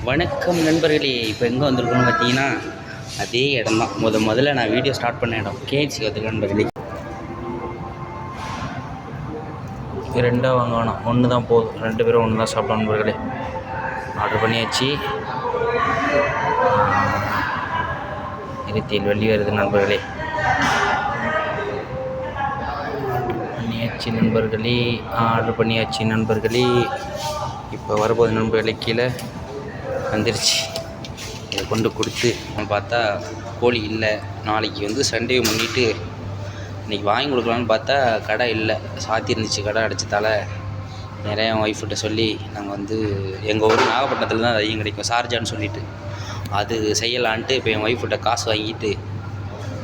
வணக்கம் நண்பர்களே. இப்போ எங்கே வந்திருக்கோன்னு பார்த்தீங்கன்னா அதே இடம் தான் முதல்ல நான் வீடியோ ஸ்டார்ட் பண்ண இடம் கேஎஃப்சி வந்துருக்கு நண்பர்களே. ரெண்டாக வாங்க வேணாம், ஒன்று தான் போதும். 2 பேரும் ஒன்று தான் சாப்பிடணும் நண்பர்களே. ஆர்டர் பண்ணியாச்சு. 27 வெள்ளி வருது நண்பர்களே. பண்ணியாச்சு நண்பர்களே, ஆர்டர் பண்ணியாச்சு நண்பர்களே. இப்போ வரப்போகுது நண்பர்களே. கீழே வந்துருச்சு. இதை கொண்டு கொடுத்து பார்த்தா கோழி இல்லை. நாளைக்கு வந்து சண்டே முன்னிட்டு இன்றைக்கி வாங்கி கொடுக்கலான்னு பார்த்தா கடை இல்லை, சாத்தி இருந்துச்சு. கடை அடைச்சதால் நிறைய என் ஒய்ஃப்கிட்ட சொல்லி நாங்கள் வந்து எங்கள் ஊர் நாகப்பட்டினத்தில் தான் அதிகம் கிடைக்கும், சார்ஜான்னு சொல்லிவிட்டு அது செய்யலான்ட்டு இப்போ என் ஒய்ஃப்கிட்ட காசு வாங்கிட்டு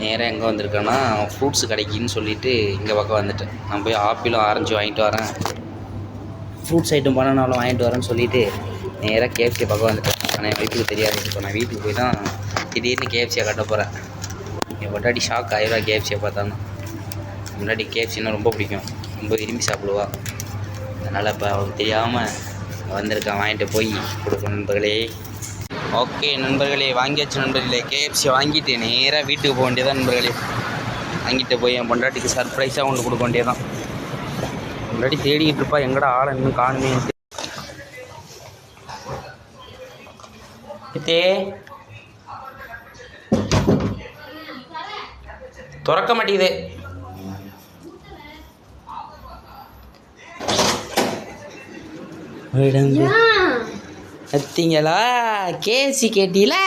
நேராக எங்கே வந்திருக்கேன்னா ஃப்ரூட்ஸு கிடைக்குன்னு சொல்லிவிட்டு இங்கே பக்கம் வந்துட்டேன். நான் போய் ஆப்பிளும் ஆரஞ்சு வாங்கிட்டு வரேன், ஃப்ரூட்ஸ் ஐட்டம் பண்ணனாலும் வாங்கிட்டு வரேன்னு சொல்லிவிட்டு நேராக கேஎஃப்சி பக்கம் வந்துட்டேன். ஆனால் என் வீட்டுக்கு தெரியாது. இப்போ நான் வீட்டுக்கு போய் தான் திடீர்னு கேஎஃப்சியை கட்ட போகிறேன். என் பொண்டாட்டி ஷாக் ஆயிடுவா கேஎஃப்சியை பார்த்தாலும். முன்னாடி கேஎஃப்சின்னா ரொம்ப பிடிக்கும், ரொம்ப விரும்பி சாப்பிடுவா. அதனால் இப்போ அவளுக்கு தெரியாமல் வந்திருக்கேன், வாங்கிட்டு போய் கொடுக்கணும் நண்பர்களே. ஓகே நண்பர்களே, வாங்கியாச்சு நண்பர்களே. கேஎஃப்சி வாங்கிட்டு நேராக வீட்டுக்கு போக வேண்டியதான் நண்பர்களே. வாங்கிட்டு போய் என் பொண்டாட்டிக்கு சர்ப்ரைஸாக கொண்டு கொடுக்க வேண்டியதான். முன்னாடி தேடிக்கிட்டு இருப்பா, எங்கடா ஆளை இன்னும் காணுமே. திறக்க மாட்டேங்குது. பார்த்தீங்களா, கேசி கேட்டீங்களா?